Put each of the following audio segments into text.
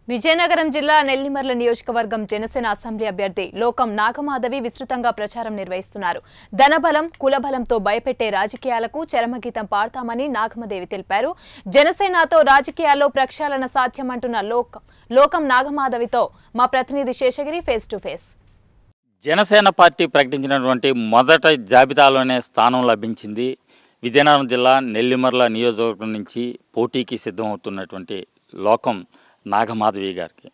విజయనగరం జిల్లా నెల్లిమర్ల నియోజకవర్గం జనసేన అసెంబ్లీ అభ్యర్థి లోకం నాగమాధవి విస్తృతంగా ప్రచారం నిర్వహిస్తున్నారు. ధనబలం, కులబలంతో భయపెట్టే రాజకీయాలకు చరమగీతం పాడతామని నాగమాధవి తెలిపారు. జనసేనతో రాజకీయాల్లో ప్రక్షాళన సాధ్యమంటున్న లోకం నాగమాధవితో మా ప్రతినిధి Seshagiri face to face. Janasena party ప్రకటించినటువంటి మొదటి జాబితాలోనే స్థానం లభించింది. విజయనగరం జిల్లా నెల్లిమర్ల నియోజకవర్గం నుంచి పోటీకి సిద్ధమవుతున్నటువంటి లోకం నాగమాధవి గారికి.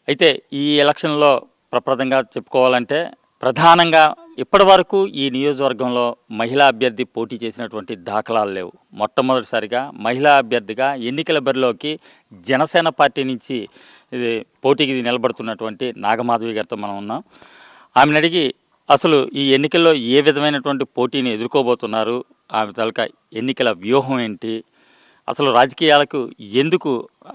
అయితే ఈ ఎలక్షన్లో ప్రప్రదంగా చెప్పుకోవాలంటే ప్రధానంగా ఇప్పటి వరకు ఈ నియోజకవర్గంలో మహిళా అభ్యర్థి పోటీ చేసినటువంటి దాఖలాలు లేవు. మొట్టమొదటిసారిగా మహిళా అభ్యర్థిగా ఎన్నికల బరిలోకి జనసేన పార్టీ నుంచి పోటీకి నిలబడుతున్నటువంటి నాగమాధవి గారితో మనం ఉన్నాం. ఆమెను అడిగి అసలు ఈ ఎన్నికల్లో ఏ విధమైనటువంటి పోటీని ఎదుర్కోబోతున్నారు, ఆమె తాలూకా ఎన్నికల వ్యూహం ఏంటి, అసలు రాజకీయాలకు ఎందుకు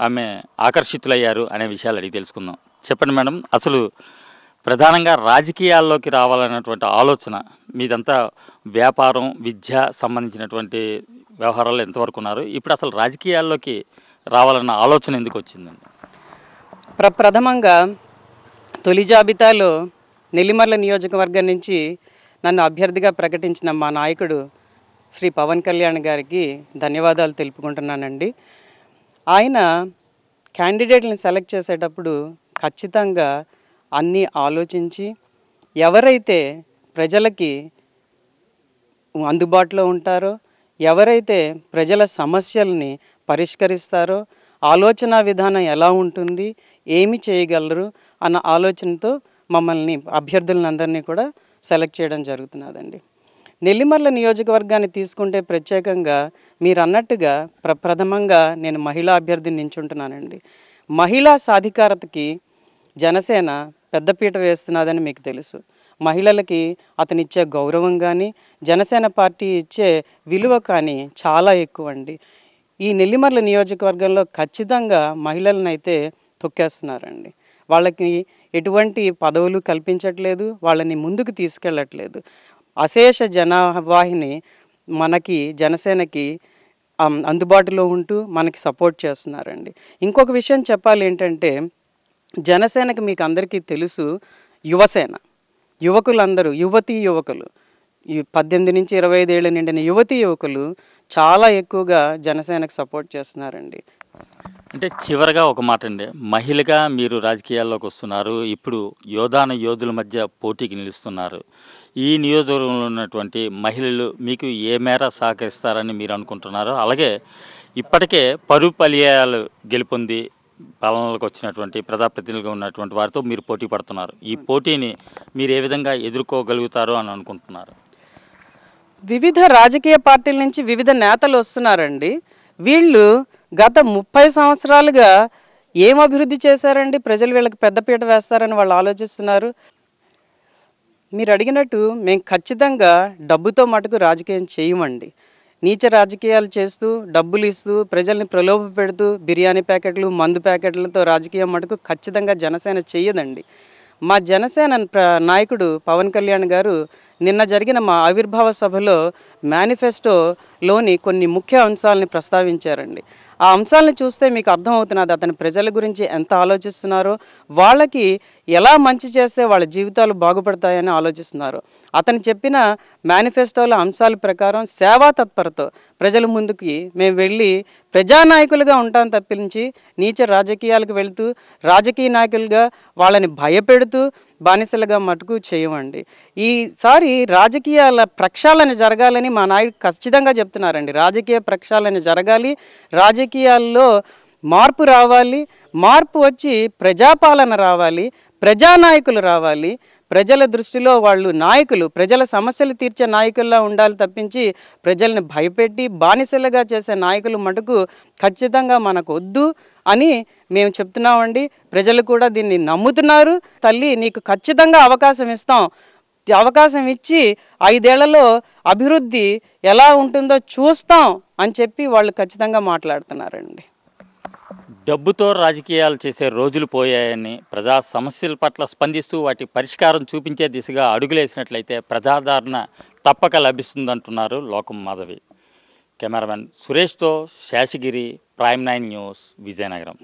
ఆమె ఆకర్షితులయ్యారు అనే విషయాలు అడిగి తెలుసుకుందాం. చెప్పండి మేడం, అసలు ప్రధానంగా రాజకీయాల్లోకి రావాలన్నటువంటి ఆలోచన మీదంతా వ్యాపారం, విద్య సంబంధించినటువంటి వ్యవహారాలు ఎంతవరకు ఉన్నారు, ఇప్పుడు అసలు రాజకీయాల్లోకి రావాలన్న ఆలోచన ఎందుకు వచ్చిందండి? ప్రథమంగా తొలి జాబితాలో నెల్లిమర్ల నియోజకవర్గం నుంచి నన్ను అభ్యర్థిగా ప్రకటించిన మా నాయకుడు శ్రీ పవన్ కళ్యాణ్ గారికి ధన్యవాదాలు తెలుపుకుంటున్నానండి. ఆయన క్యాండిడేట్లను సెలెక్ట్ చేసేటప్పుడు ఖచ్చితంగా అన్నీ ఆలోచించి ఎవరైతే ప్రజలకి అందుబాటులో ఉంటారో, ఎవరైతే ప్రజల సమస్యల్ని పరిష్కరిస్తారో, ఆలోచన విధానం ఎలా ఉంటుంది, ఏమి చేయగలరు అన్న ఆలోచనతో మమ్మల్ని అభ్యర్థులందరినీ కూడా సెలెక్ట్ చేయడం జరుగుతున్నదండి. నెల్లిమర్ల నియోజకవర్గాన్ని తీసుకుంటే ప్రత్యేకంగా మీరు అన్నట్టుగా ప్రథమంగా నేను మహిళా అభ్యర్థిని నించుంటున్నానండి. మహిళా సాధికారతకి జనసేన పెద్దపీట వేస్తున్నదని మీకు తెలుసు. మహిళలకి అతనిచ్చే గౌరవం కానీ, జనసేన పార్టీ ఇచ్చే విలువ కానీ చాలా ఎక్కువ అండి. ఈ నెల్లిమర్ల నియోజకవర్గంలో ఖచ్చితంగా మహిళలను అయితే తొక్కేస్తున్నారండి. వాళ్ళకి ఎటువంటి పదవులు కల్పించట్లేదు, వాళ్ళని ముందుకు తీసుకెళ్ళట్లేదు. అశేష జనవాహిని మనకి జనసేనకి అందుబాటులో ఉంటూ మనకి సపోర్ట్ చేస్తున్నారండి. ఇంకొక విషయం చెప్పాలి ఏంటంటే, జనసేనకి మీకు అందరికీ తెలుసు యువసేన, యువకులందరూ యువకులు 18 నుంచి 25 ఏళ్ళు నిండిన యువకులు చాలా ఎక్కువగా జనసేనకు సపోర్ట్ చేస్తున్నారండి. అంటే చివరగా ఒక మాట అండి, మహిళగా మీరు రాజకీయాల్లోకి వస్తున్నారు, ఇప్పుడు యోధుల మధ్య పోటీకి నిలుస్తున్నారు. ఈ నియోజకవర్గంలో ఉన్నటువంటి మహిళలు మీకు ఏ మేర సహకరిస్తారని మీరు అనుకుంటున్నారు? అలాగే ఇప్పటికే పర్యాయాలు గెలుపొంది పాలనలోకి వచ్చినటువంటి ప్రజాప్రతినిధులుగా ఉన్నటువంటి వారితో మీరు పోటీ పడుతున్నారు. ఈ పోటీని మీరు ఏ విధంగా ఎదుర్కోగలుగుతారు అని అనుకుంటున్నారు? వివిధ రాజకీయ పార్టీల నుంచి వివిధ నేతలు వస్తున్నారండి. వీళ్ళు గత 30 సంవత్సరాలుగా ఏం అభివృద్ధి చేశారండి? ప్రజలు వీళ్ళకి పెద్దపీట వేస్తారని వాళ్ళు ఆలోచిస్తున్నారు. మీరు అడిగినట్టు మేము ఖచ్చితంగా డబ్బుతో మటుకు రాజకీయం చేయమండి. నీచ రాజకీయాలు చేస్తూ, డబ్బులు ఇస్తూ, ప్రజల్ని ప్రలోభ పెడుతూ, బిర్యానీ ప్యాకెట్లు, మందు ప్యాకెట్లతో రాజకీయం మటుకు ఖచ్చితంగా జనసేన చెయ్యదండి. మా జనసేన నాయకుడు పవన్ కళ్యాణ్ గారు నిన్న జరిగిన మా ఆవిర్భావ సభలో మేనిఫెస్టోలోని కొన్ని ముఖ్య అంశాలని ప్రస్తావించారండి. ఆ అంశాలను చూస్తే మీకు అర్థమవుతున్నది అతని ప్రజల గురించి ఎంత ఆలోచిస్తున్నారో, వాళ్ళకి ఎలా మంచి చేస్తే వాళ్ళ జీవితాలు బాగుపడతాయని ఆలోచిస్తున్నారు. అతను చెప్పిన మేనిఫెస్టోల అంశాల ప్రకారం సేవా తత్పరతో ప్రజల ముందుకి మేము వెళ్ళి ప్రజానాయకులుగా ఉంటాం తప్పించి నీచ రాజకీయాలకు వెళుతూ రాజకీయ నాయకులుగా వాళ్ళని భయపెడుతూ బానిసలుగా మటుకు చేయమండి. ఈసారి రాజకీయాల ప్రక్షాళన జరగాలని మా నాయకుడు ఖచ్చితంగా చెప్తున్నారండి. రాజకీయ ప్రక్షాళన జరగాలి, రాజకీయాల్లో మార్పు రావాలి, మార్పు వచ్చి ప్రజాపాలన రావాలి, ప్రజానాయకులు రావాలి. ప్రజల దృష్టిలో వాళ్ళు నాయకులు, ప్రజల సమస్యలు తీర్చే నాయకుల్లా ఉండాలి తప్పించి ప్రజల్ని భయపెట్టి బానిసలుగా చేసే నాయకులు మటుకు ఖచ్చితంగా మనకు వద్దు అని మేము చెప్తున్నామండి. ప్రజలు కూడా దీన్ని నమ్ముతున్నారు. తల్లి నీకు ఖచ్చితంగా అవకాశం ఇస్తాం, అవకాశం ఇచ్చి 5 ఏళ్లలో అభివృద్ధి ఎలా ఉంటుందో చూస్తాం అని చెప్పి వాళ్ళు ఖచ్చితంగా మాట్లాడుతున్నారండి. డబ్బుతో రాజకీయాలు చేసే రోజులు పోయాయని, ప్రజా సమస్యల పట్ల స్పందిస్తూ వాటి పరిష్కారం చూపించే దిశగా అడుగులేసినట్లయితే ప్రజాదరణ తప్పక లభిస్తుందంటున్నారు లోకం మాధవి. కెమెరామెన్ సురేష్తో శేషగిరి, ప్రైమ్ 9 న్యూస్, విజయనగరం.